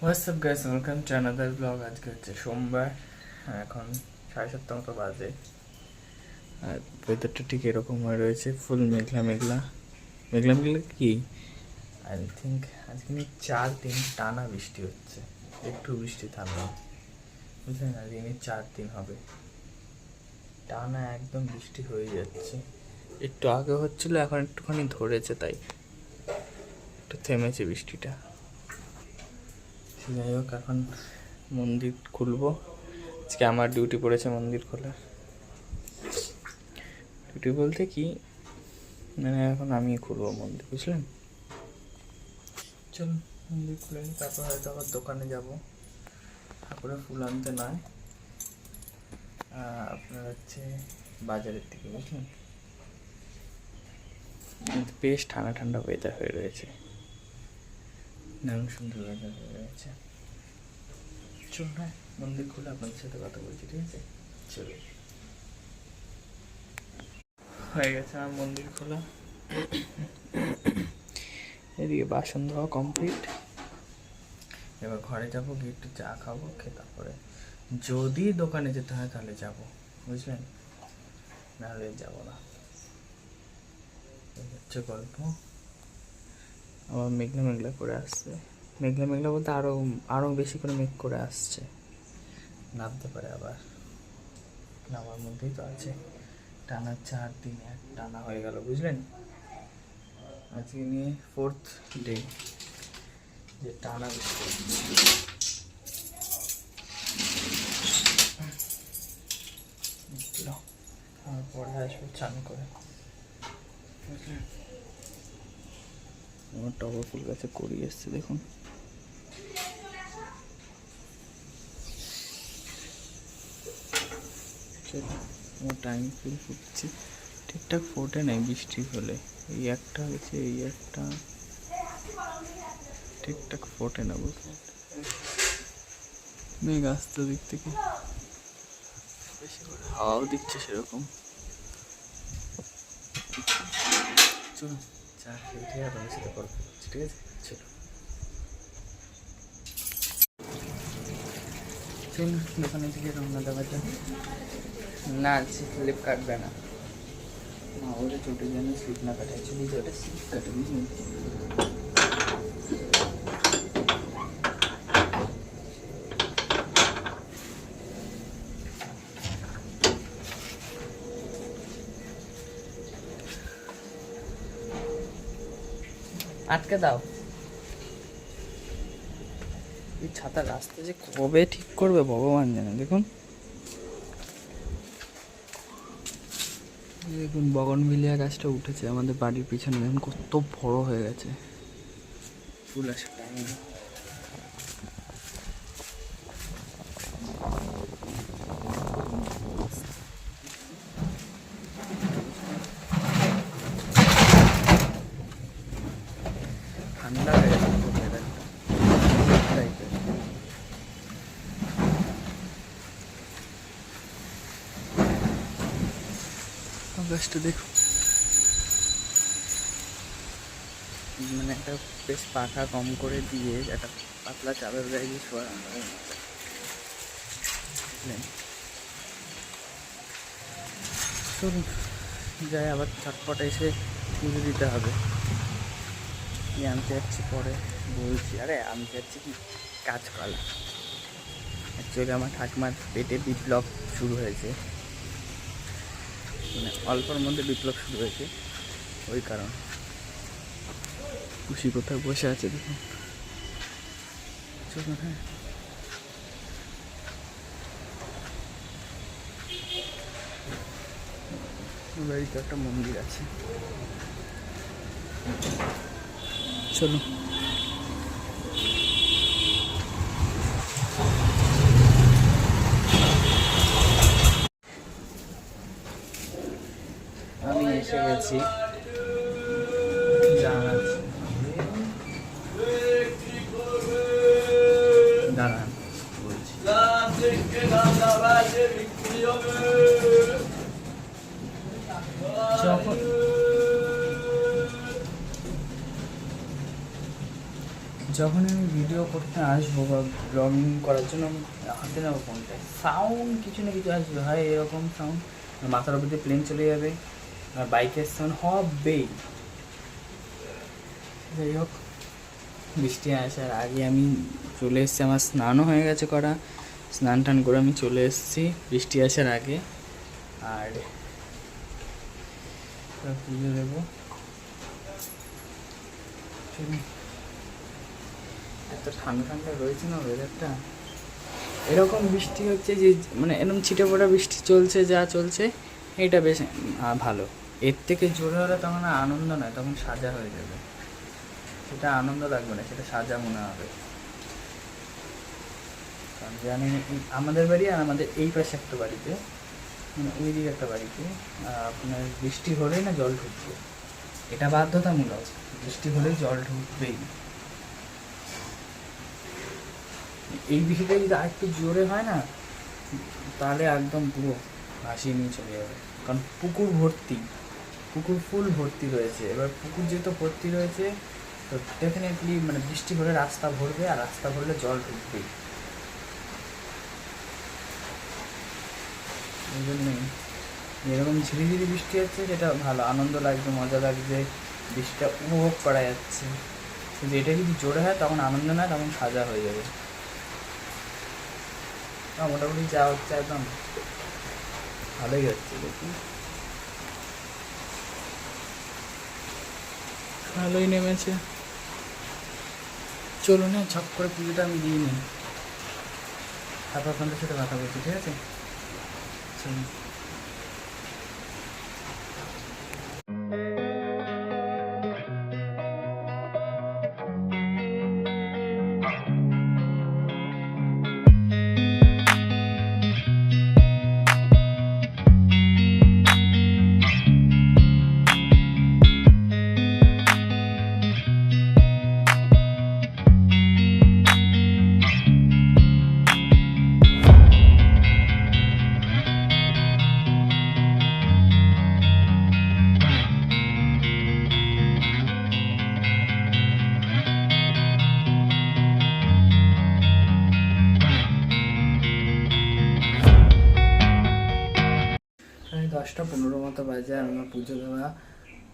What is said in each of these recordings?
WhatsApp guys, welcome to another blog. আজকে হচ্ছে সোমবার, এখন 7:30 মতো বাজে। আর ওয়েদারটা ঠিক এরকম হয়ে রয়েছে, ফুল মেঘলা মেঘলা মেঘলা মেঘলা কি আই থিঙ্ক আজকে নিয়ে 4 দিন টানা বৃষ্টি হচ্ছে, একটু বৃষ্টি থামবে বুঝলেন। আর দিনে 4 দিন হবে টানা একদম বৃষ্টি হয়ে যাচ্ছে। একটু আগে হচ্ছিল, এখন একটুখানি ধরেছে, তাই একটু থেমেছে বৃষ্টিটা। যাই হোক, এখন মন্দির খুলবো। আজকে আমার ডিউটি পড়েছে মন্দির খোলার। ডিউটি বলতে কি, মানে এখন আমি খুলবো মন্দির, বুঝলেন। চল মন্দির খুলে নিই, তারপর হয়তো আবার দোকানে যাব। ঠাকুরের ফুল আনতে নয়, আপনার হচ্ছে বাজারের দিকে, বুঝলেন। বেশ ঠান্ডা ঠান্ডা ওয়েদার হয়ে রয়েছে, দারুণ সুন্দর ওয়েদার হয়ে রয়েছে। চল না, মন্দির খুলে আপনাদের সাথে কথা বলছি, ঠিক আছে। চলো, হয়ে গেছে আমার মন্দির খোলা। এদিকে বাসন ধোয়া কমপ্লিট। এবার ঘরে যাবো, গিয়ে একটু চা খাবো, খেয়ে তারপরে যদি দোকানে যেতে হয় তাহলে যাব, বুঝলেন, নাহলে যাব না। এই হচ্ছে গল্প। আবার মেঘলা মেঘলা করে আসছে, মেঘলা মেঘলা বলতে আরও বেশি করে মেঘ করে আসছে, নামতে পারে আবার। নামার মধ্যেই তো আছে। টানা 4 দিন এক টানা হয়ে গেল, বুঝলেন। আজকে নিয়ে 4th ডে যে টানা বৃষ্টি। আর পরে আসবে চান করে, বুঝলেন। আমার টগর ফুল গাছে করি এসছে, দেখুন। আমার টাইম ফুল ফুটছে, ঠিকঠাক ফোটে নাই বৃষ্টি হলে। এই একটা হয়েছে, এই একটা ঠিকঠাক ফোটে না, বুঝলেন। মেঘ আসতো দিক থেকে, বেশি করে হাওয়াও দিচ্ছে সেরকম। চলুন চা খেয়ে উঠে আপনাদের সাথে গল্প করছি, ঠিক আছে। চলো চলুন দোকানে থেকে রওনা দেওয়া যাক। না স্লিপ কাটবে না, না ওটা চোটে যেন স্লিপ না কাটে, অ্যাকচুয়ালি ওটা স্লিপ কাটে, বুঝলেন। আটকে দাও। এই ছাতার রাস্তা যে কবে ঠিক করবে ভগবান জানে। দেখুন দেখুন বগনভিলিয়া গাছটা উঠেছে আমাদের বাড়ির পিছনে, দেখুন কত বড় হয়ে গেছে। ফুল আসে টাইম। ঠান্ডা হয়ে গেছে টাইপের। গাছটা দেখুন, মানে একটা বেশ পাখা কম করে দিয়ে একটা পাতলা চাদর গায়ে দিয়ে শোয়া, বুঝলেন। চলুন যাই, আবার চটপট এসে পুজো দিতে হবে। কি আনতে যাচ্ছি পরে বলছি। আরে আনতে যাচ্ছি কি, কাঁচকলা। অ্যাকচুয়ালি আমার ঠাকুমার পেটে বিপ্লব শুরু হয়েছে, মানে অল্পর মধ্যে বিপ্লব শুরু হয়েছে, ওই কারণ। খুশি কোথায় বসে আছে দেখুন। চলুন, হ্যাঁ বাড়িতে একটা মন্দির আছে, চলুন। আমি এসে গেছি, দাঁড়ান বলছি। যখন আমি ভিডিও করতে আসবো বা ব্লগিং করার জন্য আমি হাতে নেবো ফোনটা, সাউন্ড কিছু না কিছু আসবে, হয় এরকম সাউন্ড, মাথার উপর দিয়ে প্লেন চলে যাবে, আর বাইকের সাউন্ড হবেই। যাই হোক, বৃষ্টি আসার আগে আমি চলে এসেছি, আমার স্নানও হয়ে গেছে করা, স্নান টান করে আমি চলে এসেছি বৃষ্টি আসার আগে। আর পুজো দেবো। এত ঠান্ডা ঠান্ডা রয়েছে না ওয়েদারটা, এরকম বৃষ্টি হচ্ছে যে মানে এরকম ছিটে পড়া বৃষ্টি চলছে, যা চলছে এটা বেশ ভালো। এর থেকে জোরে হলে তখন আনন্দ নয়, তখন সাজা হয়ে যাবে, সেটা আনন্দ লাগবে না, সেটা সাজা মনে হবে। কারণ জানি আমাদের বাড়ি আর আমাদের এই পাশে একটা বাড়িতে, মানে ওই দিকে একটা বাড়িতে আপনার বৃষ্টি হলেই না জল ঢুকবে, এটা বাধ্যতামূলক, বৃষ্টি হলেই জল ঢুকবেই। এই বৃষ্টিটা যদি আরেকটু জোরে হয় না, তাহলে একদম পুরো ভাসিয়ে নিয়ে চলে যাবে। কারণ পুকুর ভর্তি, পুকুর ফুল ভর্তি রয়েছে, এবার পুকুর যেহেতু ভর্তি রয়েছে তো ডেফিনেটলি মানে বৃষ্টি হলে রাস্তা ভরবে, আর রাস্তা ভরলে জল ঢুকবেই। এই জন্যই এরকম ঝিরিঝিরি বৃষ্টি হচ্ছে, যেটা ভালো, আনন্দ লাগছে, মজা লাগছে, বৃষ্টিটা উপভোগ করা যাচ্ছে। কিন্তু এটা যদি জোরে হয় তখন আনন্দ নয়, তখন সাজা হয়ে যাবে। মোটামুটি যা হচ্ছে একদম ভালোই হচ্ছে, দেখি ভালোই নেমেছে। চলুন না ঝপ করে পুজোটা আমি দিই নি, তারপর আপনাদের সাথে কথা বলছি, ঠিক আছে? চলুন। প্রায় 10টা 15 মতো বাজে, আর আমার পুজো দেওয়া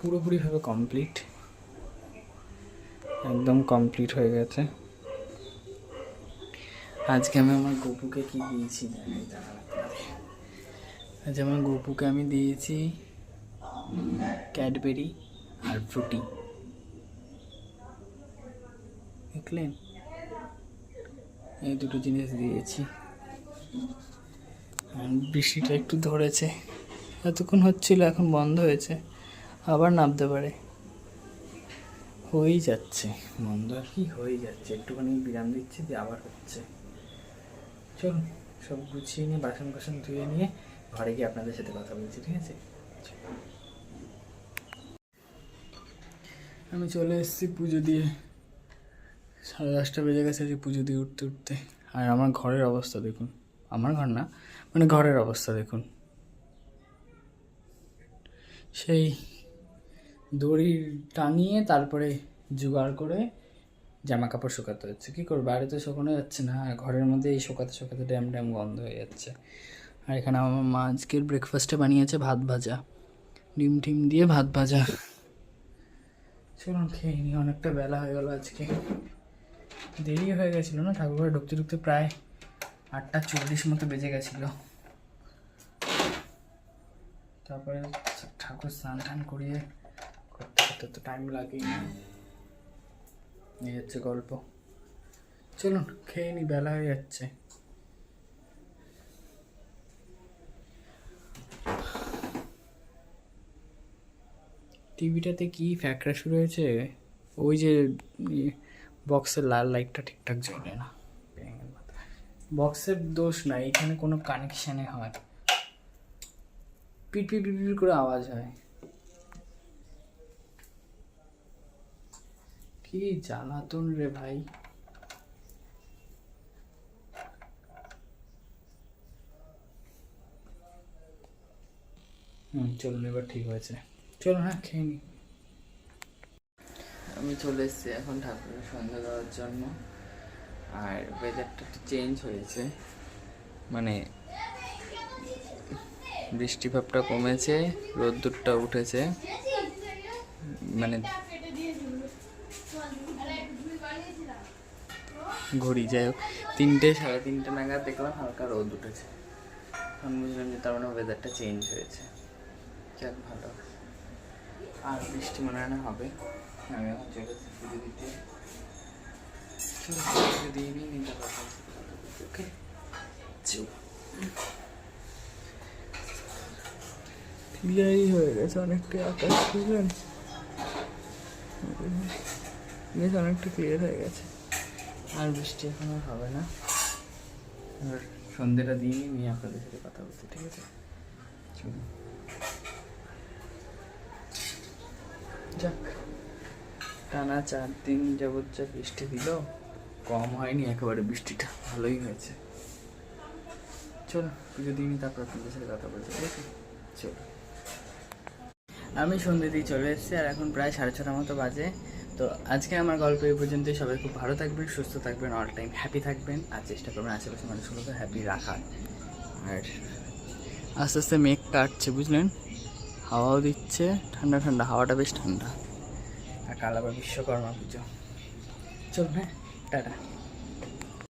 পুরোপুরিভাবে কমপ্লিট, একদম কমপ্লিট হয়ে গেছে। আজকে আমি আমার গপুকে কি দিয়েছি আজ আমার গপুকে আমি দিয়েছি ক্যাডবেরি আর ফ্রুটি, দেখলেন, এই দুটো জিনিস দিয়েছি। বৃষ্টিটা একটু ধরেছে, এতক্ষণ হচ্ছিল, এখন বন্ধ হয়েছে, আবার নামতে পারে, হয়েই যাচ্ছে বন্ধ, আর কি হয়ে যাচ্ছে, একটুখানি বিরাম দিচ্ছে দিয়ে আবার হচ্ছে। চলুন সব গুছিয়ে নিয়ে, বাসন বাসন ধুয়ে নিয়ে ঘরে গিয়ে আপনাদের সাথে কথা বলছি, ঠিক আছে? আমি চলে এসেছি পুজো দিয়ে, 10:30 বেজে গেছে যে পুজো দিয়ে উঠতে উঠতে। আর আমার ঘরের অবস্থা দেখুন, আমার ঘর না মানে ঘরের অবস্থা দেখুন, সেই দড়ি টাঙিয়ে তারপরে জোগাড় করে জামা কাপড় শুকাতে হচ্ছে, কী করবো, বাইরে তো শুকানো যাচ্ছে না, আর ঘরের মধ্যে এই শুকাতে শুকাতে ড্যাম ড্যাম গন্ধ হয়ে যাচ্ছে। আর এখানে আমার মা আজকের ব্রেকফাস্টে বানিয়েছে ভাত ভাজা, ডিম টিম দিয়ে ভাত ভাজা। চলুন খেয়ে নিই, অনেকটা বেলা হয়ে গেল, আজকে দেরি হয়ে গেছিলো না, ঠাকুরঘরে ঢুকতে ঢুকতে প্রায় 8:40 মতো বেজে গেছিলো। তারপরে ঠাকুর স্নান টান করিয়ে করতে করতে তো টাইম লাগে, এই হচ্ছে গল্প। চলুন খেয়ে নি, বেলা হয়ে যাচ্ছে। টিভিটাতে কি ফ্যাকড়া শুরু হয়েছে, ওই যে বক্সের লাল লাইটটা ঠিকঠাক জ্বলে না, বক্সের দোষ না, এখানে কোনো কানেকশানে হয়, পিট পিট পিট পিট করে আওয়াজ হয়, কি জ্বালাতন রে ভাই। চলুন এবার ঠিক হয়েছে, চলুন হ্যাঁ খেয়ে নি। আমি চলে এসেছি এখন ঠাকুরের সন্ধ্যা দেওয়ার জন্য। আর ওয়েদারটা একটু চেঞ্জ হয়েছে, মানে বৃষ্টিভাবটা কমেছে, রোদ্দুরটা উঠেছে, মানে ঘড়ি যাই হোক 3টে 3:30 নাগাদ দেখলাম হালকা রোদ উঠেছে। তখন বুঝলাম যে তার মানে ওয়েদারটা চেঞ্জ হয়েছে। যাক ভালো, আর বৃষ্টি মনে হয় না হবে। আমি এখন চলে এসেছি পুজো দিতে। পুজো দিয়ে নিই, নিতে পারবো। ওকে, ক্লিয়ারই হয়ে গেছে অনেকটা আকাশ, বুঝলেন? বেশ অনেকটা ক্লিয়ার হয়ে গেছে, আর বৃষ্টি এখন আর হবে না। আর সন্ধ্যেটা দিয়ে নিয়ে আপনাদের সাথে কথা বলছি, ঠিক আছে? চলুন। যাক, টানা 4 দিন যাবৎ যা বৃষ্টি দিল, কম হয়নি একেবারে, বৃষ্টিটা ভালোই হয়েছে। চলো পুজো দিয়ে নিই, তারপর আপনাদের সাথে কথা বলছি, ঠিক আছে? চলো। আমি সন্ধ্যে দিয়ে চলে এসেছি, আর এখন প্রায় 6:30 মতো বাজে। তো আজকে আমার গল্প এই পর্যন্তই। সবাই খুব ভালো থাকবেন, সুস্থ থাকবেন, অল টাইম হ্যাপি থাকবেন, আর চেষ্টা করবেন আশেপাশে মানুষগুলোকে হ্যাপি রাখার। আর আস্তে আস্তে মেঘ কাটছে, বুঝলেন? হাওয়াও দিচ্ছে, ঠান্ডা ঠান্ডা, হাওয়াটা বেশ ঠান্ডা। আর কাল আবার বিশ্বকর্মা পুজো। চলুন, হ্যাঁ, টাটা।